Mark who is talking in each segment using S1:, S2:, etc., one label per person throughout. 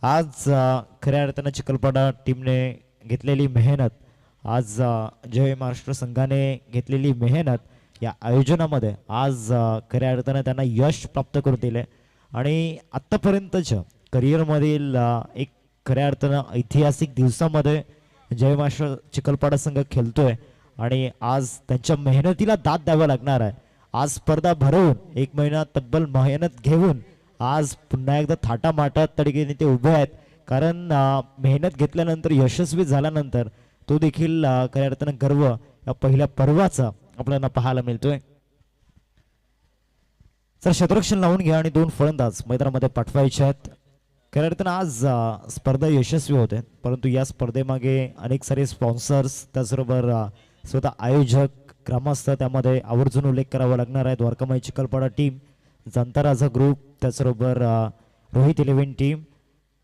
S1: आज खऱ्या अर्थानं चिखलपाडा टीमने घेतलेली मेहनत, आज जय महाराष्ट्र संघाने घेतलेली मेहनत या आयोजनामध्ये आज खऱ्या अर्थानं त्यांना यश प्राप्त करून दिले आणि आत्तापर्यंतच्या करिअरमधील एक खऱ्या अर्थानं ऐतिहासिक दिवसामध्ये जय महाराष्ट्र चिखलपाडा संघ खेळतोय आणि आज त्यांच्या मेहनतीला दाद द्यावा लागणार आहे. आज स्पर्धा भरवून एक महिना तब्बल मेहनत घेऊन आज पुन्हा एकदा थाटामाटात तडकीने ते उभे आहेत. कारण मेहनत घेतल्यानंतर यशस्वी झाल्यानंतर तो देखील खऱ्या अर्थानं गर्व या पहिल्या पर्वाचा आपल्याला पाहायला मिळतोय. तर क्षेत्ररक्षण लावून घ्या आणि दोन फलंदाज मैदानामध्ये पाठवायचे आहेत. खऱ्या अर्थानं आज स्पर्धा यशस्वी होते, परंतु या स्पर्धेमागे अनेक सारे स्पॉन्सर्स त्याचबरोबर स्वतः आयोजक ग्रामस्थ त्यामध्ये आवर्जून उल्लेख करावा लागणार आहे. द्वारकामाई चिखलपाडा टीम, जनता राजा ग्रुप त्याचबरोबर रोहित 11 टीम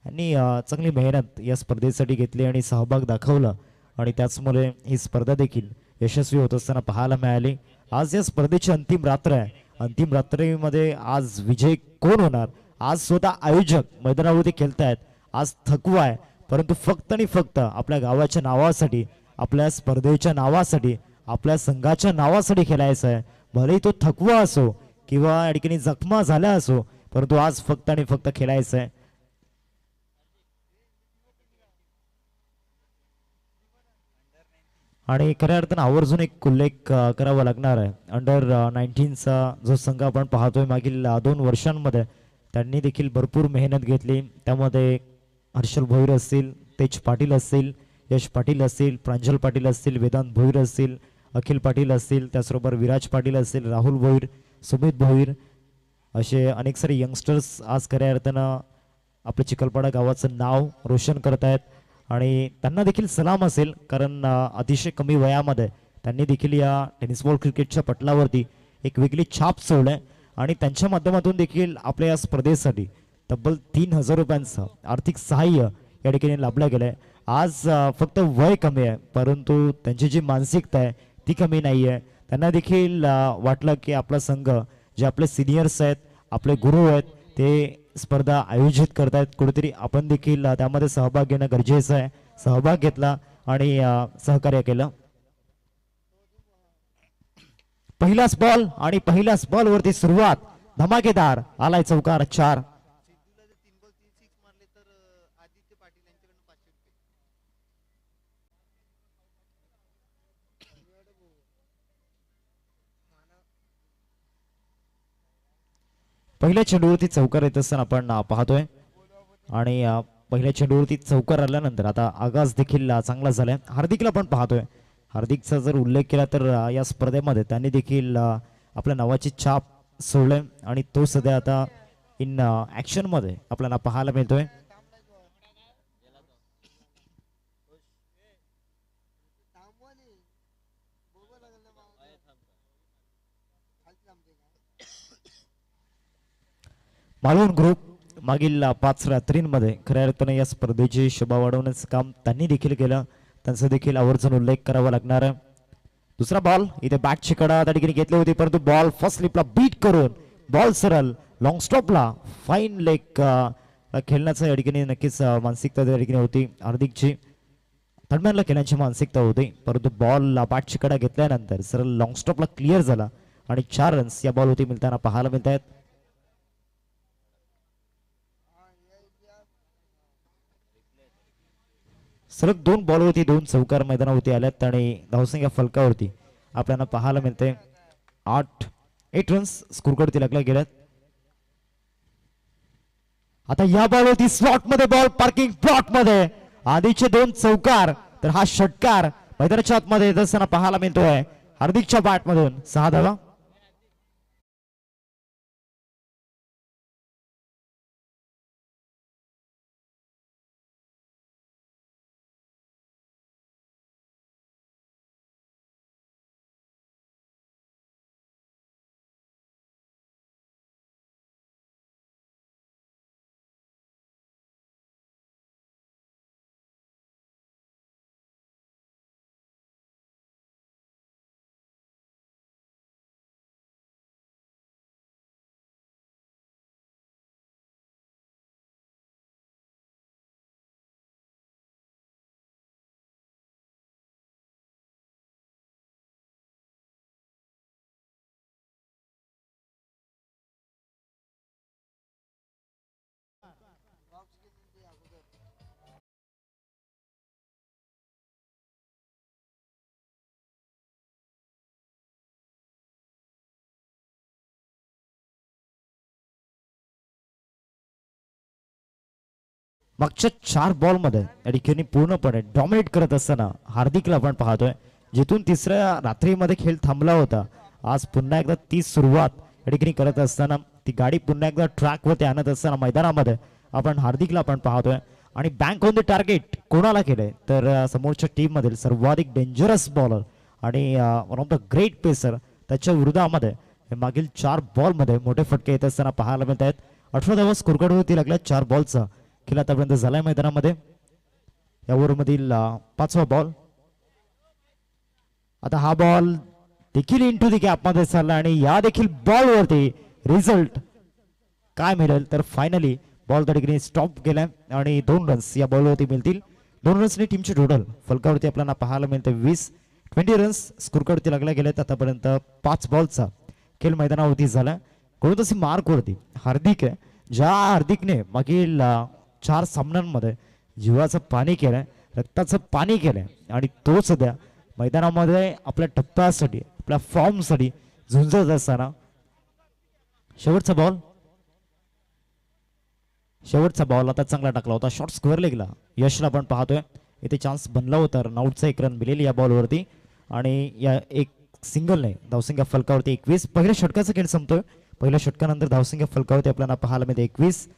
S1: यांनी चांगली मेहनत या स्पर्धेसाठी घेतली आणि सहभाग दाखवला आणि त्याचमुळे ही स्पर्धा देखील यशस्वी होत असताना पाहायला मिळाली. आज या स्पर्धेची अंतिम रात्र आहे. अंतिम रात्रीमध्ये आज विजय कोण होणार? आज स्वतः आयोजक मैदानावरती खेळतायत. आज थकवा आहे, परंतु फक्त आणि फक्त आपल्या गावाच्या नावासाठी, आपल्या स्पर्धेच्या नावासाठी, आपल्या संघाच्या नावासाठी खेळायचं आहे. भलेही तो थकवा असो किंवा या ठिकाणी जखमा झाल्या असो, परंतु आज फक्त आणि फक्त खेळायचं आहे. आणि खऱ्या अर्थानं आवर्जून एक उल्लेख करावा लागणार आहे. अंडर 19चा जो संघ आपण पाहतोय मागील 2 वर्षांमध्ये त्यांनी देखील भरपूर मेहनत घेतली. त्यामध्ये हर्षल भोईर असतील, तेज पाटील असतील, यश पाटील असतील, प्रांजल पाटील असतील, वेदांत भोईर असतील, अखिल पाटील असतील, त्याचबरोबर विराज पाटील असतील, राहुल भोईर, सुमित भोईर असे अनेक सारे यंगस्टर्स आज खऱ्या अर्थानं आपल्या चिखलपाडा गावाचं नाव रोशन करत आहेत आणि त्यांना देखील सलाम असेल. कारण अतिशय कमी वयामध्ये त्यांनी देखील या टेनिस बॉल क्रिकेटच्या पटलावरती एक वेगळी छाप सोडली आणि त्यांच्या माध्यमातून देखील आपल्या या स्पर्धेसाठी तब्बल 3,000 रुपयांचं आर्थिक सहाय्य या ठिकाणी लाभलं गेलं आहे. आज फक्त वय कमी आहे, परंतु त्यांची जी मानसिकता आहे ती कमी नाही आहे. त्यांना देखील वाटलं की आपला संघ, जे आपले सिनियर्स आहेत, आपले गुरु आहेत, ते स्पर्धा आयोजित करतायत, कुठेतरी आपण देखील त्यामध्ये सहभाग घेणं गरजेचं आहे. सहभाग घेतला आणि सहकार्य केलं. पहिलाच बॉल आणि पहिल्याच बॉलवरती सुरुवात धमाकेदार आलाय चौकार 4. पहिल्या चेंडूवरती चौकार येत असताना आपण पाहतोय आणि पहिल्या चेंडूवरती चौकार आल्यानंतर आता आगाज देखील चांगला झालाय. हार्दिकला आपण पाहतोय. हार्दिकचा जर उल्लेख केला तर या स्पर्धेमध्ये त्यांनी देखील आपल्या नावाची छाप सोडले आणि तो सध्या आता इन ऍक्शन मध्ये आपल्याला पाहायला मिळतोय. मालवण ग्रुप मागील 5 रात्रींमध्ये खऱ्या अर्थाने या स्पर्धेची शोभा वाढवण्याचं काम त्यांनी देखील केलं. त्यांचा देखील आवर्जून उल्लेख करावा लागणार आहे. दुसरा बॉल इथे बॅटची कडा त्या ठिकाणी घेतली होती, परंतु बॉल फर्स्ट स्लिपला बीट करून बॉल सरळ लॉंग स्टॉपला फाईन लेग खेळण्याचं या ठिकाणी नक्कीच मानसिकता त्या ठिकाणी होती. हार्दिकची दरम्यानला खेळण्याची मानसिकता होती, परंतु बॉल बॅटची कडा घेतल्यानंतर सरळ लॉंग स्टॉपला क्लिअर झाला आणि 4 रन्स या बॉल होती मिळताना पाहायला मिळत आहेत. सलग 2 बॉलवरती 2 चौकार मैदानावरती आल्यात आणि धावसंख्या फलकावरती आपल्याला पाहायला मिळते. 8 रन्स स्कोरकडे लागल्या गेल्यात. आता या बॉलवरती स्लॉट मध्ये बॉल पार्किंग प्लॉट मध्ये आधीचे 2 चौकार, तर हा षटकार मैदानाच्या आतमध्ये येत असताना पाहायला मिळतोय. हार्दिकच्या बॅट मधून 6 धावा. मागच्या 4 बॉलमध्ये या ठिकाणी पूर्णपणे डॉमिनेट करत असताना हार्दिकला आपण पाहतोय, जिथून तिसऱ्या रात्रीमध्ये खेळ थांबला होता, आज पुन्हा एकदा ती सुरुवात या ठिकाणी करत असताना, ती गाडी पुन्हा एकदा ट्रॅकवरती आणत असताना मैदानामध्ये आपण हार्दिकला आपण पाहतोय. आणि बँक ऑन द टार्गेट कोणाला केलंय तर समोरच्या टीम मधील सर्वाधिक डेंजरस बॉलर आणि one of the great pacer त्याच्या विरोधामध्ये हे मागील 4 बॉलमध्ये मोठे फटके येत असताना पाहायला मिळत आहेत. 18 धावा स्कोर कार्ड होती लागल्या 4 बॉलचा खेळ आतापर्यंत झालाय मैदानामध्ये. या ओव्हरमधील 5वा बॉल. आता हा बॉल देखील इंटू द गॅप मध्ये चालला आणि या देखील बॉलवरती रिझल्ट काय मिळेल तर फायनली बॉल त्या ठिकाणी स्टॉप केलाय आणि 2 रन्स या बॉलवरती मिळतील. 2 रन्सने टीमची टोटल फलकावरती आपल्याला पाहायला मिळते 20 रन्स स्कोर कार्डवरती लागल्या गेलेत. आतापर्यंत 5 बॉलचा खेळ मैदानावरती झाला. कोणतशी मार्कवरती हार्दिक आहे, ज्या हार्दिकने मागील 4 सामन्यांमध्ये जीवाचं पाणी केलंय, रक्ताचं पाणी केलंय आणि तो सध्या मैदानामध्ये आपल्या टप्प्यासाठी आपल्या फॉर्मसाठी झुंजत असताना शेवटचा बॉल आता चांगला टाकला होता. शॉर्ट स्क्वेअर लेगला यशला आपण पाहतोय इथे चान्स बनला होता. रनआउटचा 1 रन मिळेल या बॉलवरती आणि या एक सिंगलने धावसंख्या फलकावरती 21. पहिल्या षटकाचा खेळ संपतोय. पहिल्या षटकानंतर धावसंख्या फलकावरती आपल्याला पाहायला मिळते 21.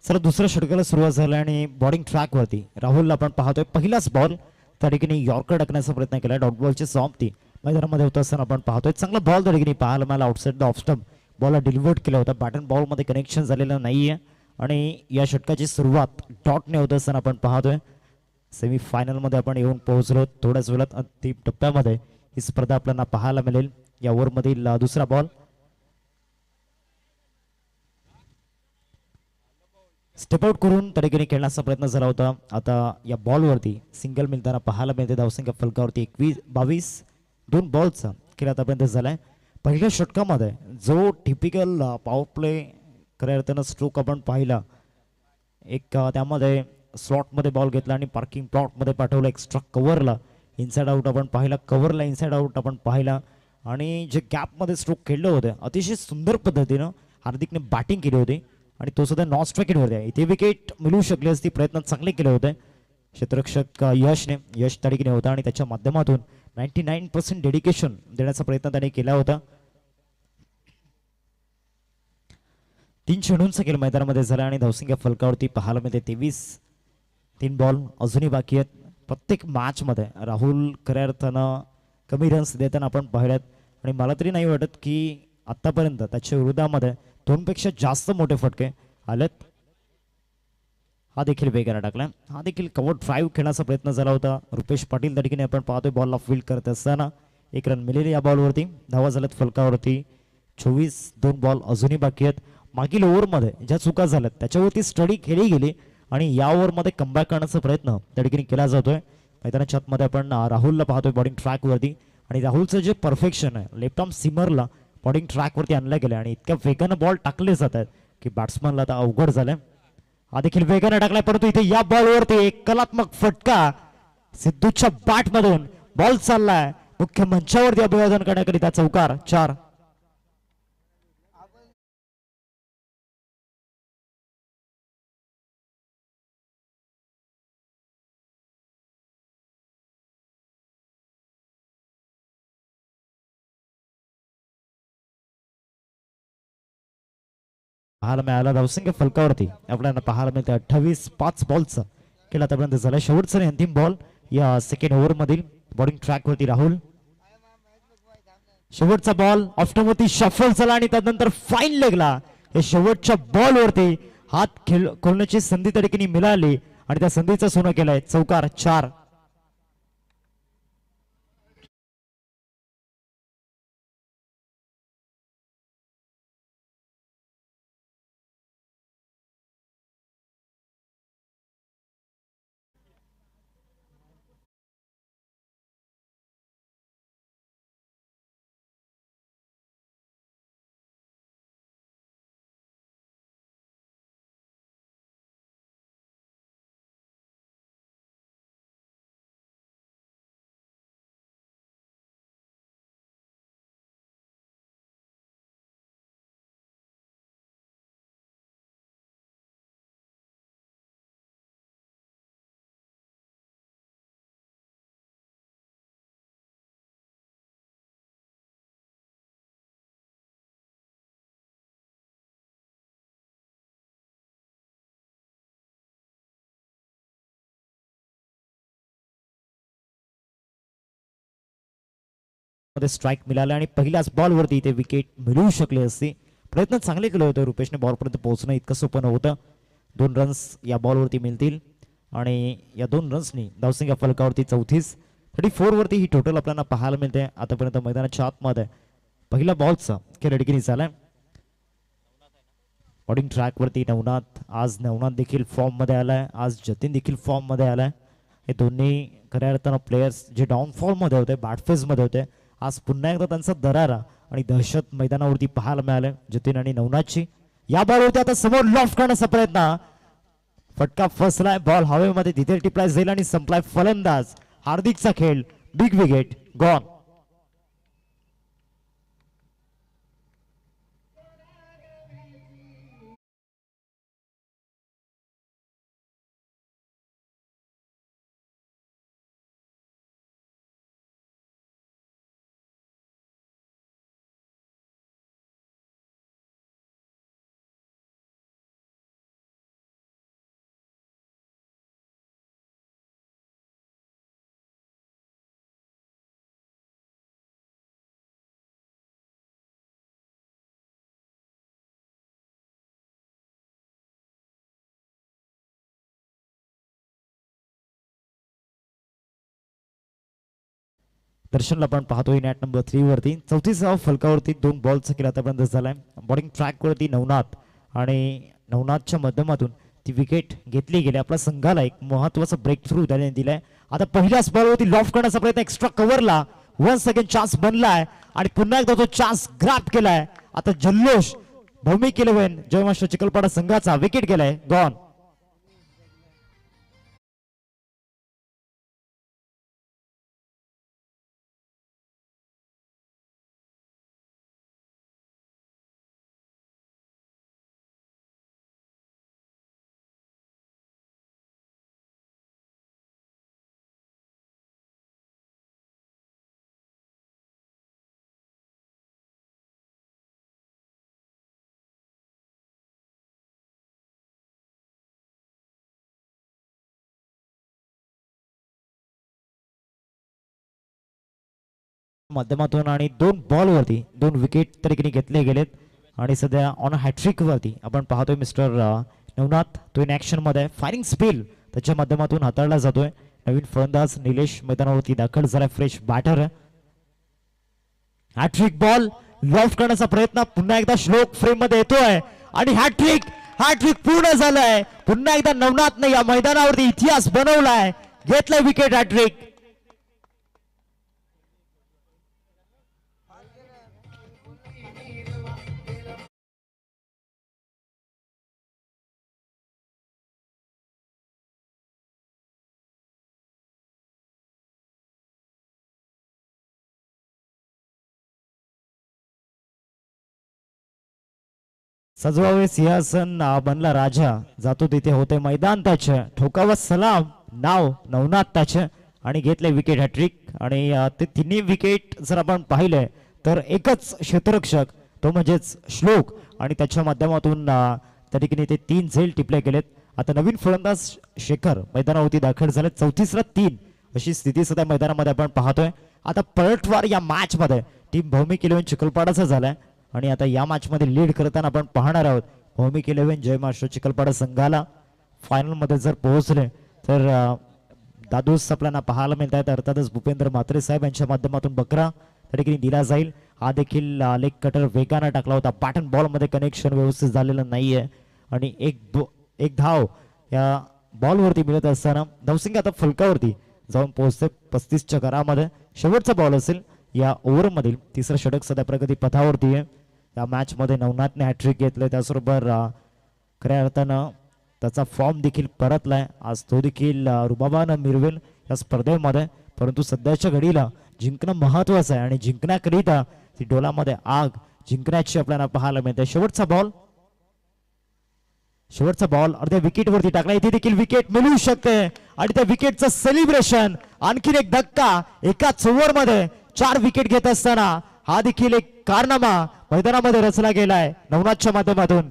S1: सर दुसऱ्या षटकाला सुरुवात झाली आणि बॉलिंग ट्रॅक वरती राहुलला आपण पाहतोय. पहिलाच बॉल त्या ठिकाणी यॉर्कर टाकण्याचा प्रयत्न केला. डॉट बॉलची समाप्ती मैदानामध्ये होत असताना आपण पाहतोय. चांगला बॉल त्या ठिकाणी पाहायला मिळाला. आउटसाइड द ऑफ स्टंप बॉलला डिलिव्हर्ड केला होता. बॅट अँड बॉल मध्ये कनेक्शन झालेलं नाहीये आणि या षटकाची सुरुवात डॉटने होत असताना आपण पाहतोय. सेमी फायनल मध्ये आपण येऊन पोहोचलो. थोड्याच वेळात अंतिम टप्प्यामध्ये ही स्पर्धा आपल्याला पाहायला मिळेल. या ओव्हरमधील दुसरा बॉल स्टेप आउट करून त्या ठिकाणी खेळण्याचा प्रयत्न झाला होता. आता या बॉलवरती सिंगल मिळताना पाहायला मिळते. धावसंख्या फलकावरती 22. 2 बॉलचा खेळ आतापर्यंत झालाय. पहिल्या षटकामध्ये जो टिपिकल पॉवर प्ले खऱ्या अर्थानं स्ट्रोक आपण पाहिला, एक त्यामध्ये स्लॉटमध्ये बॉल घेतला आणि पार्किंग प्लॉटमध्ये पाठवलं. एक्स्ट्रा कव्हरला इनसाइड आउट आपण पाहिला, कव्हरला इनसाइड आउट आपण पाहिला आणि जे गॅपमध्ये स्ट्रोक खेळले होते अतिशय सुंदर पद्धतीनं हार्दिकने बॅटिंग केली होती आणि तो सुद्धा नॉन स्ट्राईकवरती आहे. इथे विकेट मिळू शकली असती. प्रयत्न चांगले केले होते क्षेत्ररक्षक यश त्या ठिकाणी होता आणि त्याच्या माध्यमातून 99% डेडिकेशन देण्याचा प्रयत्न त्याने केला होता. 3 चेंडूंचा खेळ मैदानामध्ये झाला आणि धावसंख्या फलकावरती पाहायला मिळते 23. 3 बॉल अजूनही बाकी आहेत. प्रत्येक मॅच मध्ये राहुल खऱ्या अर्थानं कमी रन्स देताना आपण पाहिल्यात आणि मला तरी नाही वाटत की आतापर्यंत त्याच्या विरोधामध्ये 2 पेक्षा जास्त मोठे फटके आलेत. हा देखील वेगाने टाकला. हा देखील कव्हर ड्राईव्ह खेळण्याचा प्रयत्न झाला होता. रुपेश पाटील त्या ठिकाणी आपण पाहतोय बॉलला फील्ड करत असताना 1 रन मिळेल या बॉलवरती. धावा झाल्यात फलकावरती 24. 2 बॉल अजूनही बाकी आहेत. मागील ओव्हरमध्ये ज्या चुका झाल्यात त्याच्यावरती स्टडी केली गेली आणि या ओव्हरमध्ये कमबॅक करण्याचा प्रयत्न त्या ठिकाणी केला जातोय. मैदानाच्या आतमध्ये आपण राहुलला पाहतोय बॉलिंग ट्रॅकवरती आणि राहुलचं जे परफेक्शन आहे लेफ्ट आर्म सीमरला बॉलिंग ट्रॅकवरती आणलं गेलं आणि इतक्या वेगानं बॉल टाकले जात आहेत की बॅट्समनला आता अवघड झालंय. हा देखील वेगाने टाकलाय परंतु इथे या बॉलवरती एक कलात्मक फटका सिद्धूच्या बॅटमधून बॉल चाललाय मुख्य मंचावरती अभिवादन करण्याकरिता. चौकार 4. पाहायला मिळाला धावसंख्या फलकावरती आपल्याला पाहायला मिळते 28. 5 बॉलचा खेळ आतापर्यंत झाला. शेवटचा आणि अंतिम बॉल या सेकंड ओव्हर मधील बॉलिंग ट्रॅक वरती राहुल. शेवटचा बॉल ऑफ्टरवरती शफल झाला आणि त्यानंतर फाईन लेगला या शेवटच्या बॉल वरती हात खोलण्याची संधी त्या ठिकाणी मिळाली आणि त्या संधीचं सोनं केलंय. चौकार 4. मध्ये स्ट्राईक मिळाला आणि पहिल्याच बॉलवरती ते विकेट मिळवू शकले असते. प्रयत्न चांगले केले होते रुपेशने. बॉलपर्यंत पोहोचणं इतकं सोपं नव्हतं. 2 रन्स या बॉलवरती मिळतील आणि या 2 रन्सनी धावसंख्या फलकावरती 34. 34 वरती ही टोटल आपल्याला पाहायला मिळते. आतापर्यंत मैदानाच्या आतमध्ये पहिल्या बॉलचा खेळ झालाय. बॉलिंग ट्रॅक वरती नवनाथ. आज नवनाथ देखील फॉर्म मध्ये आलाय. आज जतीन देखील फॉर्म मध्ये आलाय. हे दोन्ही खऱ्या अर्थानं प्लेयर्स जे डाऊनफॉल मध्ये होते, बॅटफेज मध्ये होते, आज पुन्हा एकदा त्यांचा दरारा आणि दहशत मैदानावरती पाहायला मिळाले जतीन आणि नवनाथची. या बॉलवरती आता समोर लॉफ्ट करण्याचा प्रयत्न. फटका फसलाय. बॉल हवेमध्ये तिथे टिपलाय जाईल आणि संपलाय. फलंदाज हार्दिकचा खेळ. Big wicket gone. दर्शनला पण पाहतोय नॅट नंबर 3 वरती. 34 फलकावरती 2 बॉलचा खेळ आतापर्यंत झालाय. बॉलिंग ट्रॅक वरती नवनाथ आणि नवनाथच्या माध्यमातून ती विकेट घेतली गेली. आपल्या संघाला एक महत्वाचा ब्रेक थ्रू त्याने दिलाय. आता पहिल्याच बॉलवरती लॉफ्ट करण्याचा प्रयत्न. एक्स्ट्रा कव्हरला 1 सेकंड चान्स बनलाय आणि पुन्हा एकदा तो चान्स ग्रॅब केलाय. आता जल्लोष भौमिक 11 जयमास्टर चिखलपाडा संघाचा. विकेट गेलाय गॉन. माध्यमातून आणि 2 बॉलवरती 2 विकेट तरीके घेतले गेलेत आणि सध्या ऑन हॅट्रिक वरती आपण पाहतोय मिस्टर नवनाथ. तो इन ऍक्शन मध्ये फायरिंग स्पिल त्याच्या माध्यमातून हाताळला जातोय. नवीन फलंदाज निलेश मैदानावरती दाखल झाला. Fresh batter. Hattrick ball loft करण्याचा प्रयत्न. पुन्हा एकदा श्लोक फ्रेम मध्ये येतोय आणि हॅट्रिक. हॅट्रिक पूर्ण झालाय. पुन्हा एकदा नवनाथने या मैदानावरती इतिहास बनवलाय. घेतलाय विकेट. हॅट्रिक. सजवावे सिंहासन बनला राजा. जातो तिथे होते मैदान त्याचे. ठोकावा सलाम नाव नवनाथ त्याचे आणि घेतले विकेट. हॅट्रिक. आणि ते तिन्ही विकेट जर आपण पाहिले तर एकच क्षेत्ररक्षक तो म्हणजेच श्लोक आणि त्याच्या माध्यमातून त्या ठिकाणी ते 3 झेल टिपले गेलेत. आता नवीन फलंदाज शेखर मैदानावरती दाखल झाले. 34 ला 3 अशी स्थिती सध्या मैदानामध्ये आपण पाहतोय. आता पलटवार या मॅच मध्ये टीम भौमिक 11 चिखलपाडाचा झालाय आणि आता या मॅच मध्ये लीड करताना आपण पाहणार आहोत भौमिक 11 जयमास्टर चिखलपाडा संघाला. फायनलमध्ये जर पोहोचले तर दादूस आपल्याला पाहायला मिळत आहेत. अर्थातच भूपेंद्र म्हात्रे साहेब यांच्या माध्यमातून बकरा त्या ठिकाणी दिला जाईल. हा देखील लेग कटर वेगानं टाकला होता. पॅटर्न बॉलमध्ये कनेक्शन व्यवस्थित झालेलं नाहीये आणि एक धाव या बॉलवरती मिळत असताना नवसिंग आता फलकावरती जाऊन पोहोचते 35च्या घरामध्ये. शेवटचा बॉल असेल या ओव्हरमधील. तिसरं षटक सध्या प्रगती पथावरती आहे. या मॅचमध्ये नवनाथने हॅट्रिक घेतलं, त्याचबरोबर खऱ्या अर्थानं त्याचा फॉर्म देखील परतलाय. आज तो देखील रुबाबानं मिरवेल या स्पर्धेमध्ये. परंतु सध्याच्या घडीला जिंकणं महत्वाचं आहे आणि जिंकण्याकरिता ती डोलामध्ये आग जिंकण्याची आपल्याला पाहायला मिळते. शेवटचा बॉल अर्ध्या विकेटवरती टाकला. इथे देखील विकेट मिळू शकते आणि त्या विकेटचं सेलिब्रेशन. आणखीन एक धक्का. एकाच ओव्हरमध्ये 4 विकेट घेत असताना हा देखील एक कारनामा मैदानामध्ये रचला गेलाय नवनाथच्या माध्यमातून.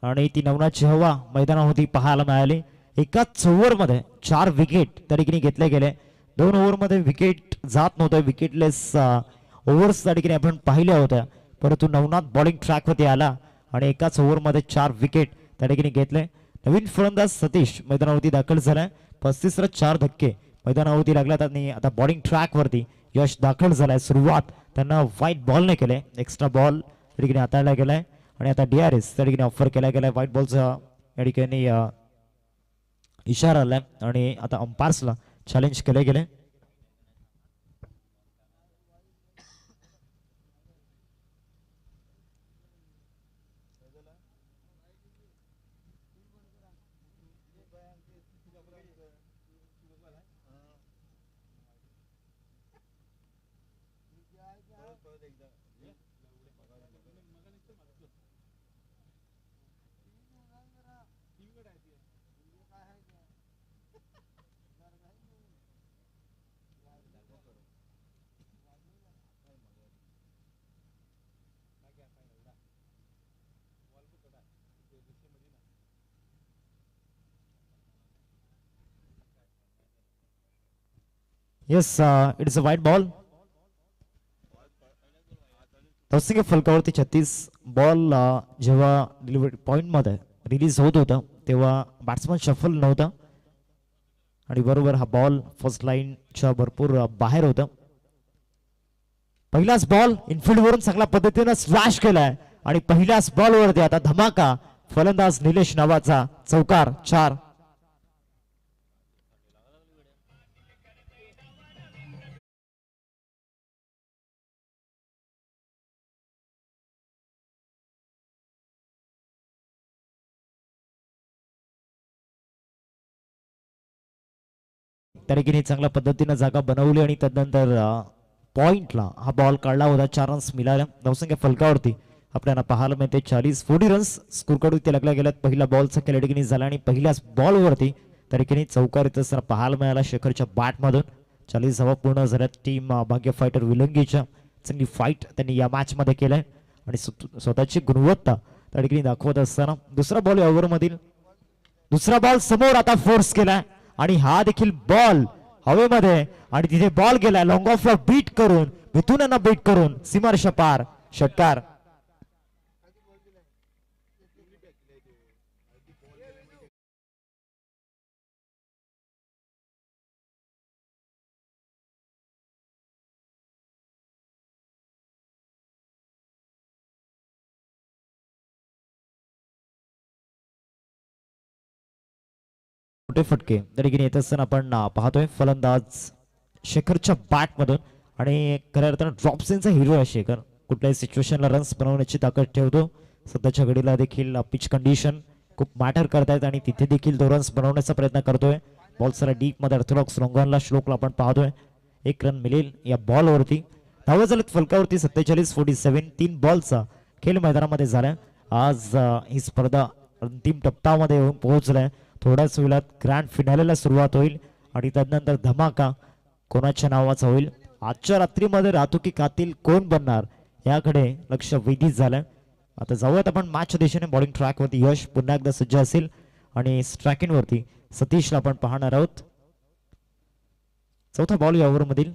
S1: आणि ती नवनाथची हवा मैदानावरती पाहायला मिळाली. एकाच ओव्हरमध्ये 4 विकेट त्या ठिकाणी घेतले गेले. 2 ओव्हरमध्ये विकेट जात नव्हतं. विकेटलेस ओव्हर्स त्या ठिकाणी आपण पाहिल्या होत्या. परंतु नवनाथ बॉलिंग ट्रॅकवरती आला आणि एकाच ओव्हरमध्ये 4 विकेट त्या ठिकाणी घेतले. नवीन फलंदाज सतीश मैदानावरती दाखल झालाय. 35 रन 4 धक्के मैदानावरती लागल्यात आणि आता बॉलिंग ट्रॅकवरती यश दाखल झालाय. सुरुवात त्यांना व्हाईट बॉलने केले. एक्स्ट्रा बॉल त्या ठिकाणी हाताळला गेलाय आणि आता DRS त्या ठिकाणी ऑफर केला गेलाय. व्हाईट बॉलचा या ठिकाणी इशारा आलाय आणि आता अंपायर्सला चॅलेंज केले गेले. Yes, it's a white ball. तवसिंगे फलकावरती 36 ball जेव्हा डिलिव्हरी पॉइंटमध्ये रिलीज होत होता तेव्हा बॅट्समन शफल नव्हता आणि बरोबर हा बॉल फर्स्ट लाईनच्या भरपूर बाहेर होता. पहिलाच बॉल इनफिल्डवरून चांगल्या पद्धतीने स्लॅश केलाय आणि पहिल्याच बॉलवरती आता धमाका. फलंदाज निलेश नावाचा चौकार 4. त्या ठिकाणी चांगल्या पद्धतीने जागा बनवली आणि त्यानंतर पॉइंटला हा बॉल काढला होता. 4 रन्स मिळाल्या नवसंख्या फलकावरती आपल्याला पाहायला मिळते. 40 रन्स स्कोर काढून ते लागल्या गेल्यात. पहिला बॉलचा त्या ठिकाणी झाला आणि पहिल्याच बॉलवरती त्या ठिकाणी चौकार येत असताना पाहायला मिळाला शेखरच्या बॅटमधून. 40 धावा पूर्ण झाल्यात. टीम भाग्य फायटर विलंगीच्या चांगली फाईट त्यांनी या मॅच मध्ये केलाय आणि स्वतःची गुणवत्ता त्या ठिकाणी दाखवत असताना दुसरा बॉल या ओव्हरमधील दुसरा बॉल समोर आता फोर्स केलाय आणि हा देखील बॉल हवेमध्ये आणि तिथे बॉल गेलाय लॉंग ऑफला बीट करून मिथुनांना बीट करून सीमारेषा पार षटकार. मोठे फटके त्या ठिकाणी येत असताना आपण पाहतोय फलंदाज शेखरच्या बॅट मधून आणि खऱ्या अर्थानं ड्रॉप सीनचा हिरो आहे शेखर. कुठल्याही सिच्युएशनला रन्स बनवण्याची ताकद ठेवतो. सध्याच्या घडीला देखील पिच कंडिशन खूप मॅटर करतायत आणि तिथे देखील तो रन्स बनवण्याचा प्रयत्न करतोय. बॉल सरा डीप मध्ये ऑर्थोडॉक्स रोंगणला श्लोकला आपण पाहतोय. एक रन मिळेल या बॉलवरती. धावा झालेत फलकावरती 47-47. 3 बॉलचा खेळ मैदानामध्ये झालाय. आज ही स्पर्धा अंतिम टप्प्यामध्ये येऊन पोहोचलाय. थोड्याच वेळात ग्रँड फिनालेला सुरुवात होईल आणि त्यानंतर धमाका कोणाच्या नावाचा होईल. आजच्या रात्रीमध्ये रातुकी कातील कोण बनणार याकडे लक्ष वेधित झालंय. आता जाऊयात आपण मॅचच्या दिशेने. बॉलिंग ट्रॅकवरती यश पुन्हा एकदा सज्ज असेल आणि स्ट्रायकिंग वरती सतीशला आपण पाहणार आहोत. चौथा बॉल या ओव्हर मधील.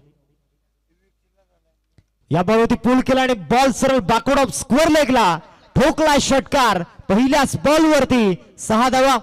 S1: या बॉलवरती पूल केला आणि बॉल सरळ बॅकवर्ड ऑफ स्क्वेअर लेगला ठोकला षटकार. पहिल्याच बॉलवरती 6 धावा.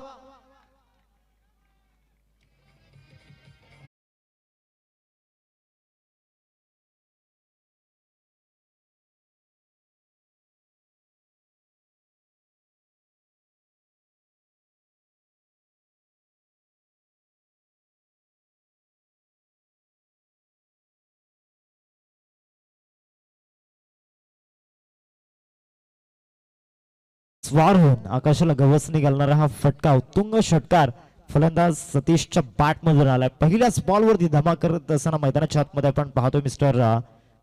S1: स्वार होऊन आकाशाला गवसणी घालणारा हा फटका उत्तुंग षटकार फलंदाज सतीशच्या बॅट मधून आलाय. पहिल्याच बॉलवरती धमा करत असताना मैदानाच्या आतमध्ये आपण पाहतोय मिस्टर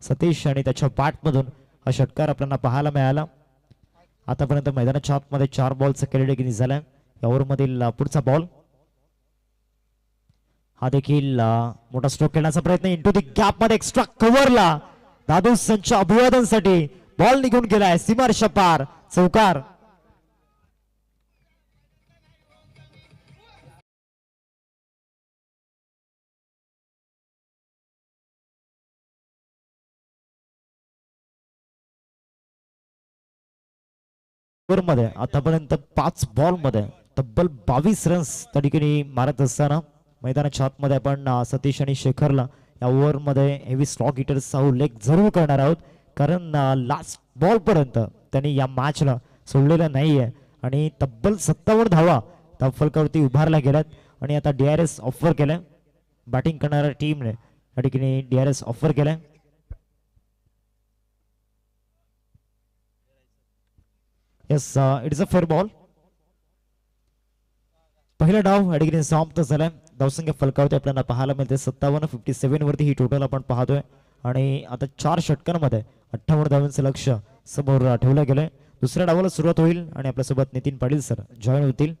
S1: सतीश आणि त्याच्या बॅट मधून हा षटकार आपल्याला पाहायला मिळाला. आतापर्यंत मैदानाच्या आतमध्ये 4 बॉलचा कॅलेडगिरी झालाय. या ओव्हर मधील पुढचा बॉल हा देखील मोठा स्ट्रोक खेळण्याचा प्रयत्न इंटू दी गॅप मध्ये एक्स्ट्रा कव्हरला दादू संच अभिवादनसाठी बॉल निघून गेलाय सीमारेषा पार. चौकार. मध्ये आतापर्यंत 5 बॉल मध्ये तब्बल 22 रन्स त्या ठिकाणी मारत असताना मैदानाच्या आतमध्ये आपण सतीश आणि शेखरला या ओव्हर मध्ये हेवी स्लॉग हिटर्सचा उल्लेख जरूर करणार आहोत. कारण लास्ट बॉल पर्यंत त्यांनी या मॅचला सोडलेला नाहीये आणि तब्बल 57 धावा फलकावरती उभारल्या गेल्यात. आणि आता DRS ऑफर केलाय. बॅटिंग करणाऱ्या टीमने या ठिकाणी DRS ऑफर केलाय. Yes, it's a fair ball. पहिला डाव अडीने समाप्त झालाय. धावसंख्या फलकावरती आपल्याला पाहायला मिळते 57-57 वरती ही टोटल आपण पाहतोय. आणि आता 4 षटकांमध्ये 58 धावांचं लक्ष समोर ठेवलं गेलंय. दुसऱ्या डावाला सुरुवात होईल आणि आपल्यासोबत नितीन पाटील सर जॉईन होतील.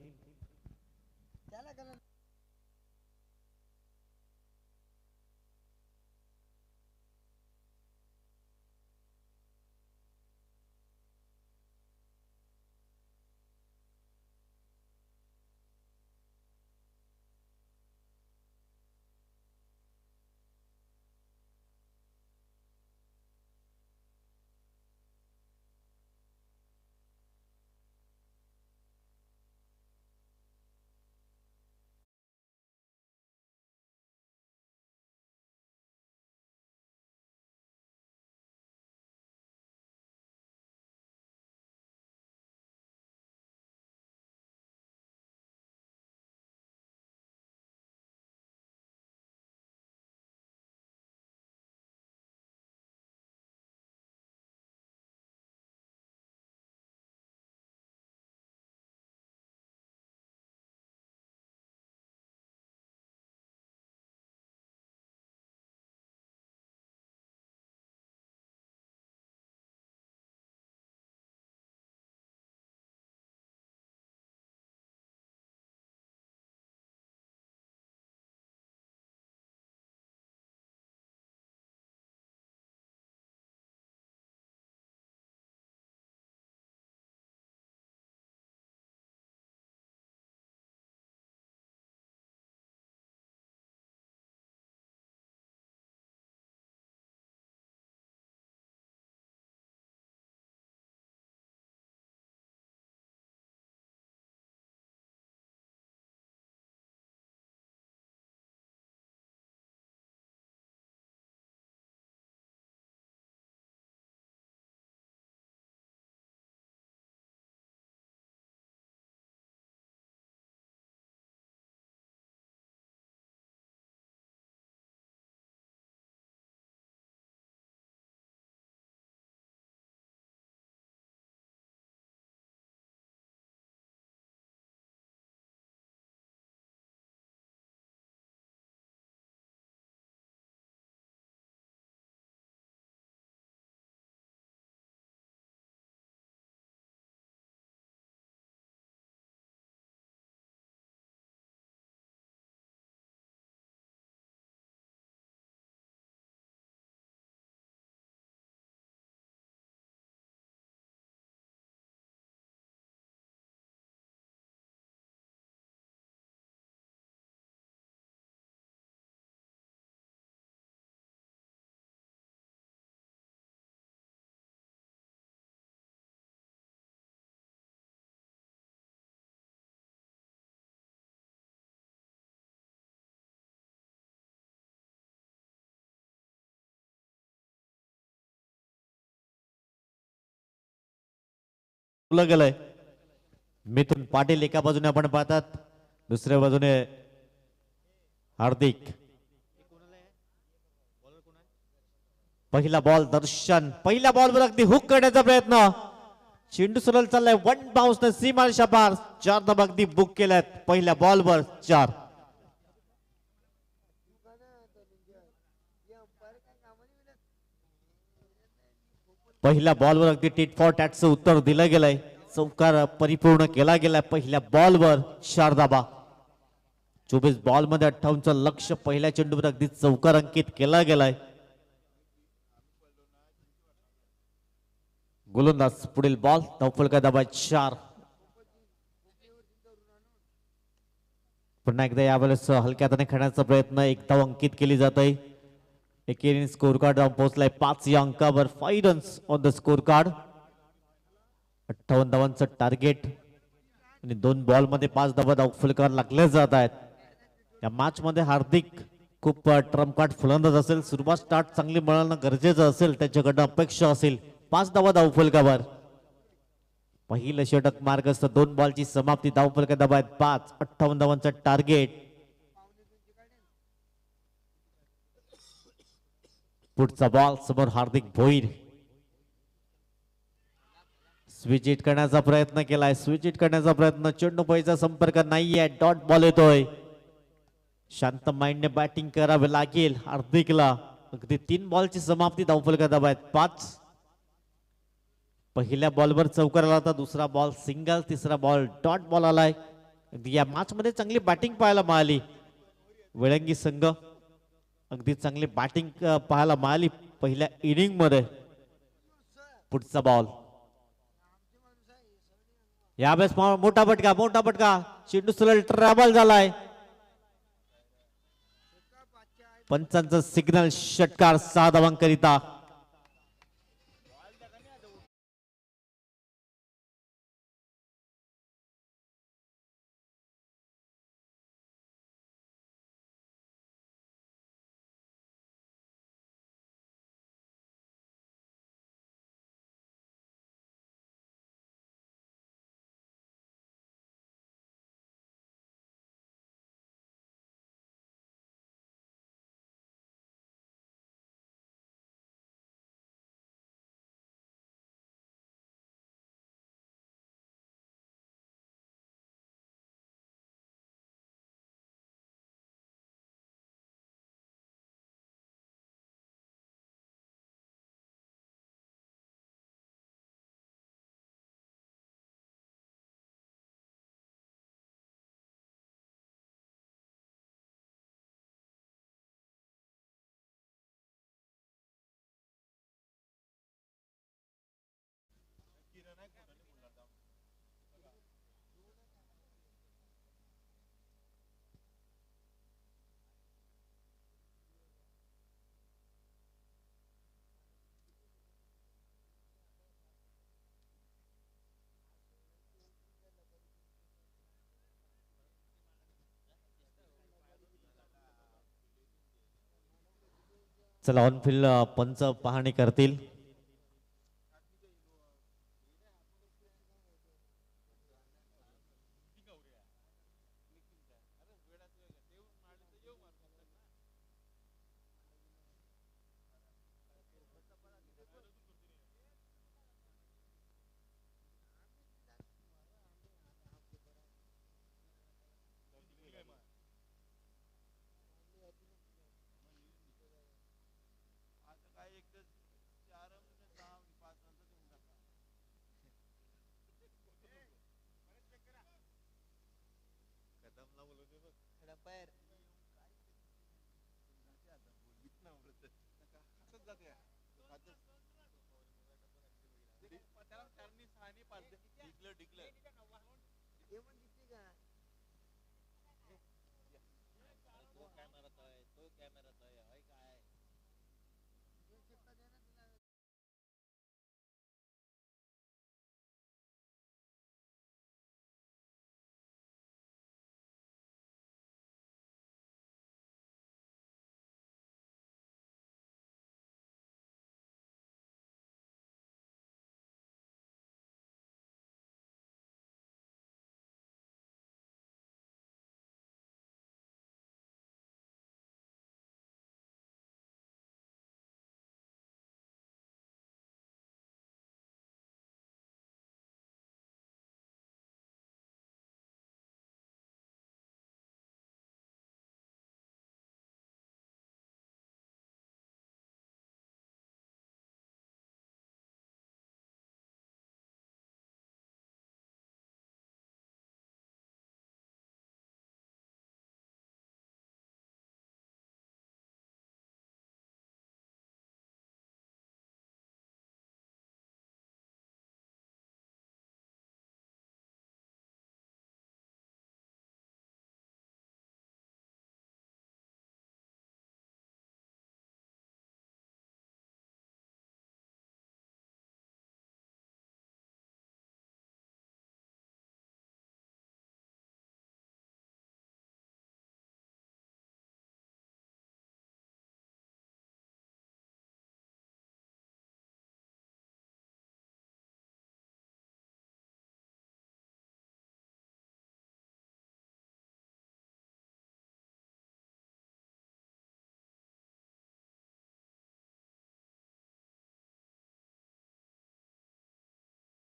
S2: गेलंय. मिथुन पाटील एका बाजूने आपण पाहतात, दुसऱ्या बाजूने हार्दिक. पहिला बॉल दर्शन, पहिल्या बॉलवर अगदी हुक करण्याचा प्रयत्न. चेंडू सरळ चाललाय, वन बाउन्स न सीमारेषा पार. 4 धावा अगदी बुक केल्यात पहिल्या बॉलवर 4. पहिल्या बॉलवर अगदी टिट फॉर टॅटचं उत्तर दिलं गेलंय. चौकार परिपूर्ण केला गेलाय पहिल्या बॉलवर 4 धावा. 24 बॉल मध्ये 58चं लक्ष पहिल्या चेंडूवर अगदी चौकार अंकित केला गेलाय. गोलंदाज पुढील बॉल, धावफलका धाबा 4. पुन्हा एकदा यावेळेस हलक्या हाताने खेळण्याचा प्रयत्न, एक धाव अंकित केली जात आहे. एकेरी स्कोर कार्ड जाऊन पोहोचलाय 5 या अंकावर. 5 runs on the score card. 58 धावांचं टार्गेट आणि 2 बॉल मध्ये 5 धावा धावफलकावर लागले जात आहेत. या मॅच मध्ये हार्दिक खूप ट्रम्प कार्ड फुलंदाज असेल, सुरुवात स्टार्ट चांगली मिळणं गरजेचं असेल, त्याच्याकडनं अपेक्षा असेल 5 धावा धावफलकावर. पहिलं षटक मार्गस्थ, 2 बॉलची समाप्ती, धावफलका धाबा आहेत 5. 58 धावांचं टार्गेट. पुढचा बॉल समोर हार्दिक भोईर. स्विच हिट करण्याचा प्रयत्न केलाय, स्विच हिट करण्याचा प्रयत्न, चेंडू पैचा संपर्क नाहीये, डॉट बॉल येतोय. शांत माइंडने बॅटिंग करावे लागेल हार्दिकला. अगदी 3 बॉलची समाप्ती, धावफलका धाबा आहेत 5. पहिल्या बॉलवर चौकार आला होता, दुसरा बॉल सिंगल, तिसरा बॉल डॉट बॉल आलाय. अगदी या मॅच मध्ये चांगली बॅटिंग पाहायला मिळाली. वेळंगी संघ अगदी चांगली बॅटिंग पाहायला मिळाली पहिल्या इनिंग मध्ये. पुढचा बॉल, यावेळेस मोठा फटका, मोठा फटका, चेंडू सरळ ट्रॅव्हल झालाय. पंचांचा सिग्नल, षटकार 6 धावांकरिता. चला ऑन फील्ड पंच पाहणी करतील.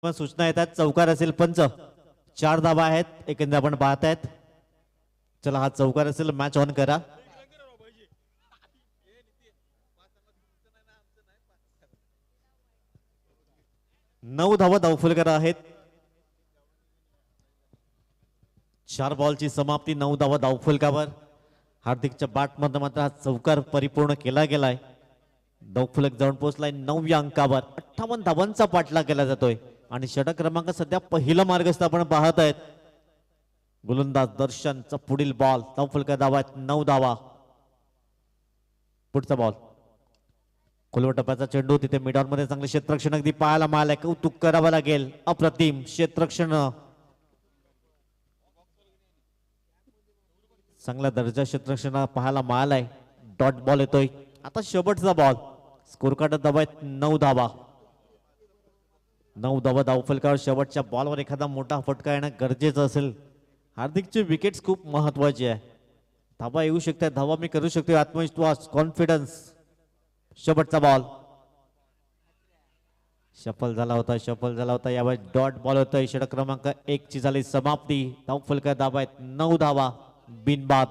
S2: पण सूचना येतात चौकार असेल पंच 4 धावा आहेत एकंदर आपण पाहतायत. चला हा चौकार असेल मॅच ऑन करा. 9 धावा धावफलकर आहेत. 4 बॉलची समाप्ती 9 धावा धावफलकावर. हार्दिकच्या बॅटमधनं मात्र हा चौकार परिपूर्ण केला गेलाय. धावफलक जाऊन पोहोचलाय 9व्या अंकावर. 58 धावांचा पाठलाग केला जातोय आणि षटक क्रमांक सध्या पहिला मार्गस्थ आपण पाहत आहेत. गोलंदाज दर्शनचा पुढील बॉल धावफलका धावा आहेत 9 धावा. पुढचा बॉल खोलवर टप्प्याचा चेंडू तिथे मिडॉन मध्ये चांगले क्षेत्ररक्षण अगदी पाहायला मिळालंय. कौतुक करावं लागेल. अप्रतिम क्षेत्ररक्षण चांगल्या दर्जा क्षेत्ररक्षण पाहायला मिळालाय. डॉट बॉल येतोय. आता शेवटचा बॉल स्कोर कार्ड धावा आहेत 9 धावा. 9 धावा धावफलकावर. शेवटच्या बॉलवर एखादा मोठा फटका येणं गरजेचं असेल. हार्दिकची विकेट्स खूप महत्वाची आहे. धावा येऊ शकतात. धावा मी करू शकतो. आत्मविश्वास कॉन्फिडन्स. शेवटचा बॉल सफल झाला होता. यावेळी डॉट बॉल होतोय. षटक क्रमांक 1 ची झाली समाप्ती. धावफलका धावा आहेत 9 धावा बिनबाद.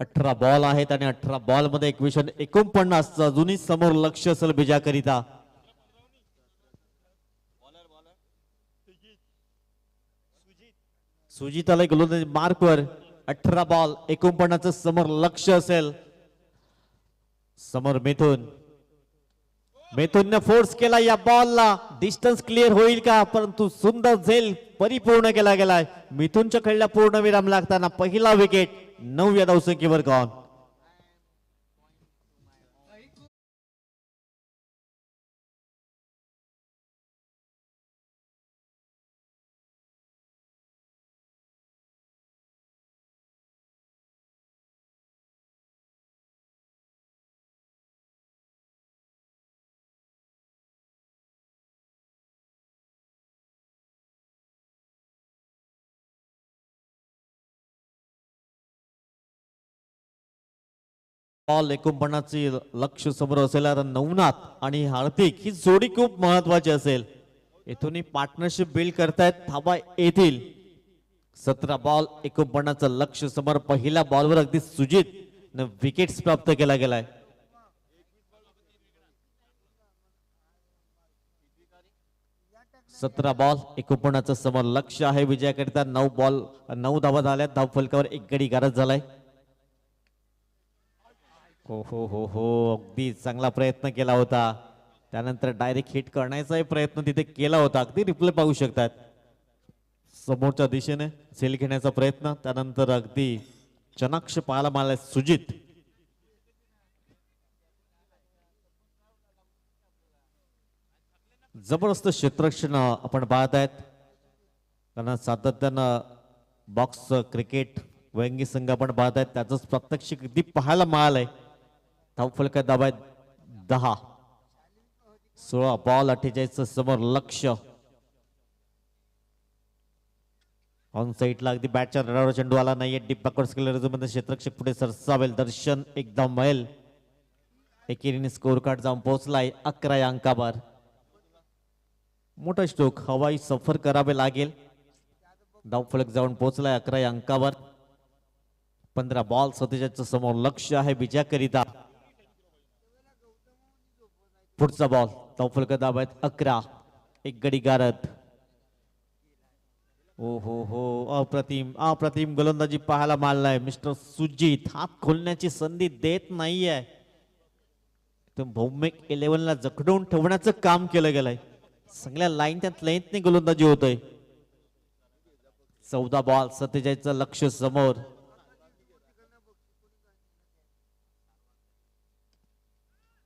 S2: अठरा बॉल आहेत आणि 18 बॉल मध्ये 49 अजूनही समोर लक्ष असेल बिजाकरिता. सुजित आलाय गोलंदाजी मार्कवर. 18 बॉल 49 समोर लक्ष असेल. समोर मिथुनने फोर्स केला या बॉलला. डिस्टन्स क्लिअर होईल का? परंतु सुंदर झेल परिपूर्ण केला गेलाय. मिथुनच्या खेळला पूर्ण विराम लागताना पहिला विकेट 9व्या धावसंख्येवर गॉन. बॉल 49 लक्ष समोर असेल. नवनाथ आणि हार्दिक ही जोडी खूप महत्वाची असेल. इथून पार्टनरशिप बिल्ड करतायत. धावा येतील. 17 बॉल 49 लक्ष समोर. पहिल्या बॉलवर अगदी सुजित विकेट्स प्राप्त केला गेलाय. सतरा बॉल 49 समोर लक्ष आहे विजयाकरिता. 9 धावा झाल्या. धावफलकावर 1 गडी गारद झालाय. हो अगदी चांगला प्रयत्न केला होता. त्यानंतर डायरेक्ट हिट करण्याचाही प्रयत्न तिथे केला होता. अगदी रिप्ले पाहू शकतात. समोरच्या दिशेने सेल घेण्याचा प्रयत्न. त्यानंतर अगदी चनाक्ष पाहायला मिळाला सुजित. जबरदस्त क्षेत्ररक्षण आपण पाहत आहेत. कारण सातत्यानं बॉक्स क्रिकेट वयंगी संघ आपण पाहत आहेत. त्याच प्रात्यक्षिक अगदी पाहायला मिळालंय. धावफलका धावा 10. 16 बॉल 48 समोर लक्ष. ऑन साईडला अगदी बॅटच्या रडावर चेंडू आला नाहीये. डीप बॅकवर्ड स्किलर मध्ये क्षेत्ररक्षक पुढे सरसावेल. दर्शन एकदा मैल. एकेरीने स्कोर कार्ड जाऊन पोहोचलाय 11 या अंकावर. मोठा स्ट्रोक हवाई सफर करावे लागेल. धावफलक जाऊन पोहोचलाय 11 या अंकावर. 15 बॉल 47 समोर लक्ष आहे विजयाकरिता. पुढचा बॉल धावफलक धावा आहेत 11. 1 गडी गारद. हो अप्रतिम गोलंदाजी पाहायला मिळालाय. मिस्टर सुजित हात खोलण्याची संधी देत नाहीये. भौमिक 11 ला जखडून ठेवण्याचं काम केलं गेलंय. चांगल्या लाईन त्यात लेंथने गोलंदाजी होतोय. 14 बॉल 47 लक्ष समोर.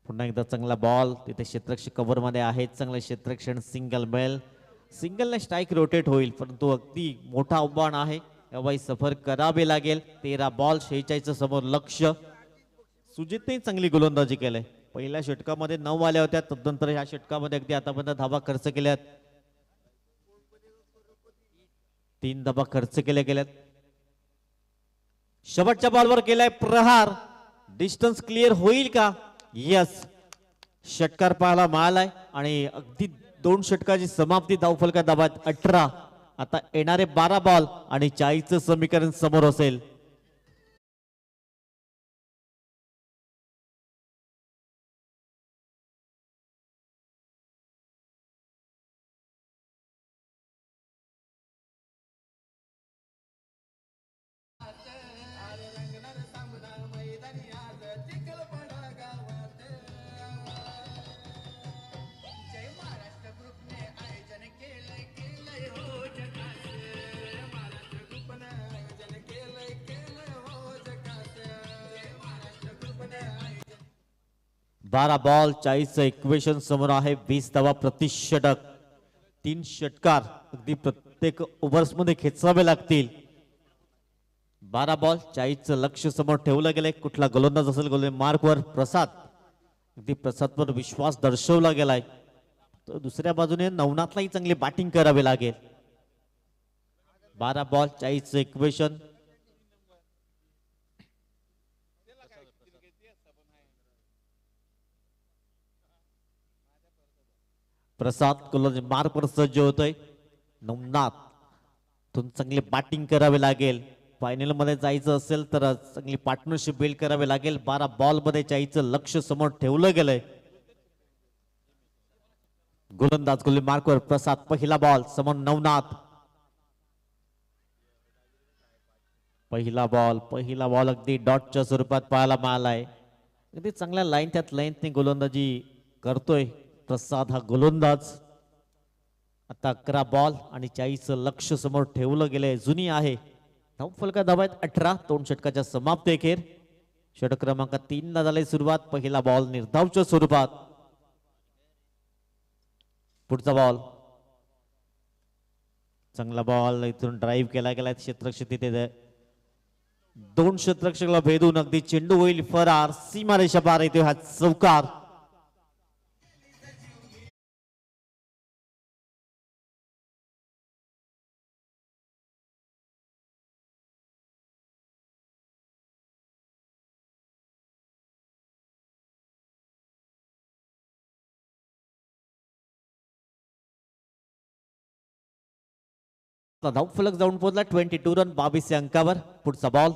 S2: पुन्हा एकदा चांगला बॉल तिथे क्षेत्ररक्षक कव्हर मध्ये आहेत. चांगलं क्षेत्ररक्षण सिंगल मिळेल. सिंगलने स्ट्राईक रोटेट होईल परंतु अगदी मोठा आव्हान आहे. यावेळी सफर करावे लागेल. 13 बॉल 46 समोर लक्ष. सुजितने चांगली गोलंदाजी केलंय. पहिल्या षटकामध्ये 9 आल्या होत्या. तदनंतर ह्या षटकामध्ये अगदी आतापर्यंत धावा खर्च केल्यात. 3 धावा खर्च केल्या गेल्यात. शेवटच्या बॉलवर केलाय प्रहार. डिस्टन्स क्लिअर होईल का? यस. षटकार पाहायला मिळालाय आणि अगदी 2 षटकाची समाप्ती. धावफलका दाबात 18. आता येणारे 12 बॉल आणि 40चं समीकरण समोर असेल. बारा बॉल 40चं इक्वेशन समोर आहे. 20 धावा प्रति षटक. 3 षटकार अगदी प्रत्येक ओव्हर्स मध्ये खेचावे लागतील. 12 बॉल 40चं लक्ष समोर ठेवलं गेलंय. कुठला गोलंदाज असेल गोलंदाज मार्कवर प्रसाद. अगदी प्रसादवर विश्वास दर्शवला गेलाय. तर दुसऱ्या बाजूने नवनाथलाही चांगली बॅटिंग करावी लागेल. 12 बॉल 40चं इक्वेशन. प्रसाद गोलंदाज मार्कवर सज्ज होतोय. नवनाथ तुम चांगली बॅटिंग करावी लागेल. फायनल मध्ये जायचं असेल तर चांगली पार्टनरशिप बिल्ड करावी लागेल. 12 बॉल मध्ये 40चं लक्ष समोर ठेवलं गेलंय. गोलंदाज गोलंदाज मार्कवर प्रसाद. पहिला बॉल समोर नवनाथ. पहिला बॉल अगदी डॉटच्या स्वरूपात पाहायला मिळालाय. अगदी चांगल्या लाईन त्यात लेंथने गोलंदाजी करतोय प्रसाद हा गोलंदाज. आता 11 बॉल आणि 40चं लक्ष समोर ठेवलं गेलंय. जुनी आहे. धावफलका दाबात 18. 2 षटकाच्या समाप्ती अखेर. षटक क्रमांक 3 ला झाली सुरुवात. पहिला बॉल निर्धावच्या स्वरूपात. पुढचा बॉल चांगला बॉल इथून ड्राईव्ह केला गेला. क्षेत्ररक्षक तिथे 2 क्षेत्ररक्षकाला भेदून अगदी चेंडू होईल फरार. सीमारेषा पार येतोय हा चौकार. धावफलक जाऊन पोहोचला. 22 रन 22 अंकावर. पुढचा बॉल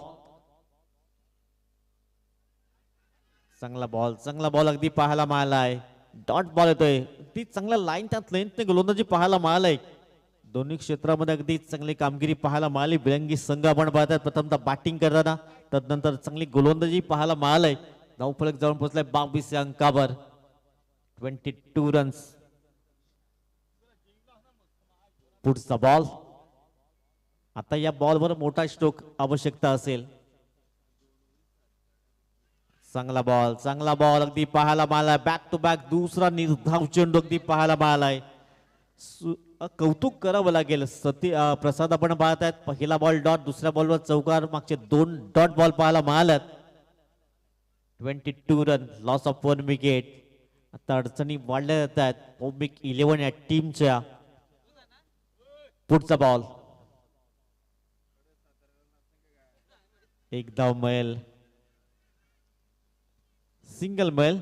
S2: चांगला बॉल अगदी पाहायला मिळालाय. डॉट बॉल येतोय. अगदी चांगला लाईन त्यात लेंथने गोलंदाजी पाहायला मिळालाय. दोन्ही क्षेत्रामध्ये अगदी चांगली कामगिरी पाहायला मिळाली. बिरंगी संघ आपण पाहतात प्रथमतः बॅटिंग करताना. तदनंतर चांगली गोलंदाजी पाहायला मिळालाय. धावफलक जाऊन पोहोचलाय 22 अंकावर. 22 रन्स. पुढचा बॉल. आता या बॉलवर मोठा स्ट्रोक आवश्यकता असेल. चांगला बॉल अगदी पाहायला मिळालाय. बॅक टू बॅक दुसरा निर्धाव चेंडू अगदी पाहायला मिळालाय. कौतुक करावं लागेल. प्रसाद आपण पाहतायत. पहिला बॉल डॉट. दुसऱ्या बॉलवर चौकार. मागचे 2 डॉट बॉल पाहायला मिळाल्यात. 22 रन. Loss of 1 wicket. आता अडचणी वाढल्या जात आहेत ओमिक 11 या टीमच्या. पुढचा बॉल एक धाव मिळेल. सिंगल मिळेल.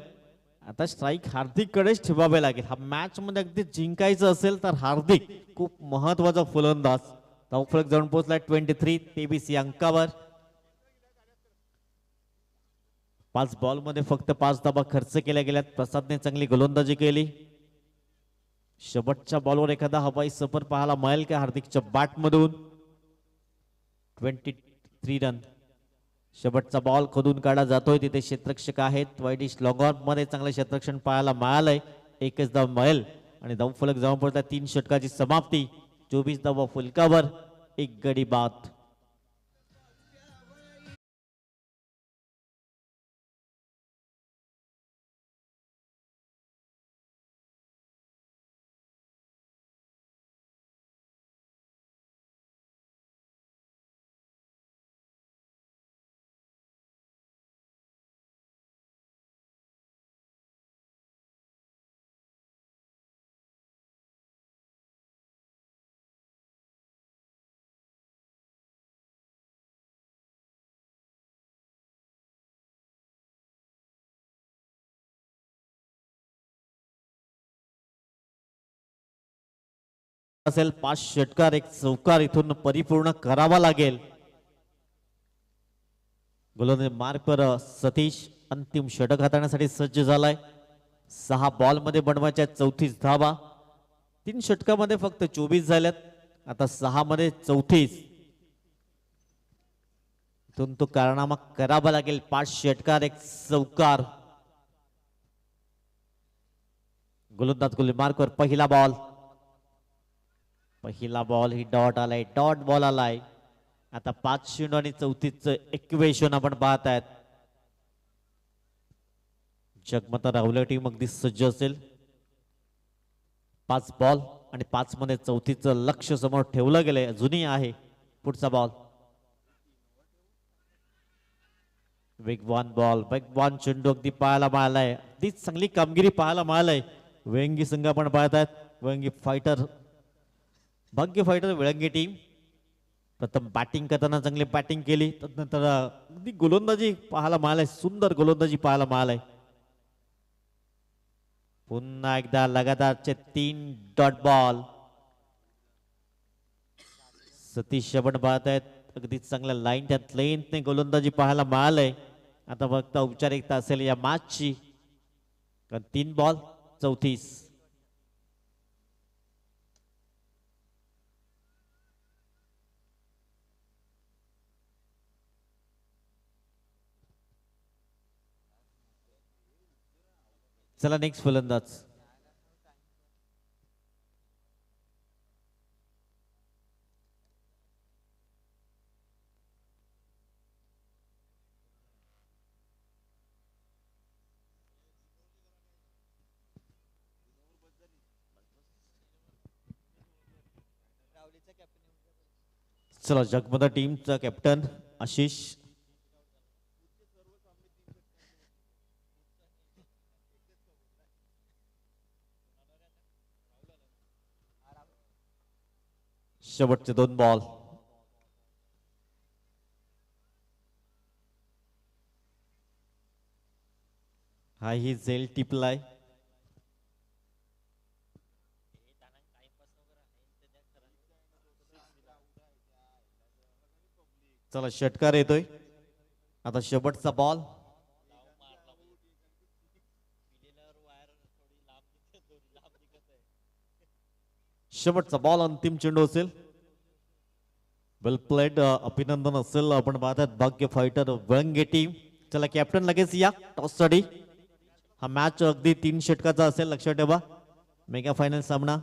S2: आता स्ट्राईक हार्दिक कडेच ठेवावे लागेल. हा मॅच मध्ये अगदी जिंकायचं असेल तर हार्दिक खूप महत्वाचा फलंदाज. धावफलक जाऊन पोहोचलाय 23. 23 अंकावर. 5 बॉल मध्ये फक्त 5 धावा खर्च केल्या गेल्यात. प्रसादने चांगली गोलंदाजी केली. शेवटच्या बॉलवर एखादा हवाई सफर पाहायला मिळेल का हार्दिकच्या बॅट मधून. 23 रन. शेवटचा बॉल खोदून काढला जातोय. तिथे क्षेत्ररक्षक आहेत. वाईडिश लॉंग ऑन मध्ये चांगलं क्षेत्ररक्षण पाहायला मिळालंय. एकच धाव मिळेल. आणि धावफलक जाऊन पडतात 3 षटकाची समाप्ती. 24 धावा फलकावर, 1 गडी बाद. असेल 5 षटकार, 1 चौकार इथून परिपूर्ण करावा लागेल. गोलंदाज मार्कवर सतीश अंतिम षटक हाताळण्यासाठी सज्ज झालाय. 6 बॉल मध्ये बनवायच्या 34 धावा. 3 षटकामध्ये फक्त 24 झाल्यात. आता 6 मध्ये 34. इथून तो कारनामा करावा लागेल. 5 षटकार, 1 चौकार. गोलंदाज गोल मार्कवर पहिला बॉल. पहिला बॉल ही डॉट आलाय, डॉट बॉल आलाय. आता 5 आणि 34चं इक्वेशन आपण पाहत आहेत. जगमता राहुल टीम अगदी सज्ज असेल. 5 बॉल आणि 5 मध्ये 34चं लक्ष समोर ठेवलं गेलंय, अजूनही आहे. पुढचा बॉल, वेगवान बॉल, वेगवान चेंडू अगदी पाहायला मिळालाय. अगदी चांगली कामगिरी पाहायला मिळालंय. वेंगी संघ आपण पाहत आहेत. वेंगी फायटर, भाग्य फायटर विळंगी टीम. प्रथम बॅटिंग करताना चांगली बॅटिंग केली, त्यानंतर अगदी गोलंदाजी पाहायला मिळालाय. सुंदर गोलंदाजी पाहायला मिळालाय. पुन्हा एकदा लगातारचे 3 डॉट बॉल. सतीश आपण पाहत आहेत. अगदी चांगल्या लाईन त्यात लेंथने गोलंदाजी पाहायला मिळालंय. आता फक्त औपचारिकता असेल या मॅचची, कारण 3 बॉल 34. चला नेक्स्ट फलंदाज. चला जगमता टीमचा कॅप्टन आशिष. शेवटचे 2 बॉल. हा ही झेल टिपलाय. चला षटकार येतोय. आता शेवटचा बॉल. शेवटचा बॉल, अंतिम चेंडू असेल. वेल प्लेड, अभिनंदन असेल. आपण पाहतात भाग्य फायटर विळंगी टीम. चला कॅप्टन लगेच या टॉस साठी. हा मॅच अगदी 3 षटकाचा असेल, लक्षात ठेवा. मेगा फायनल सामना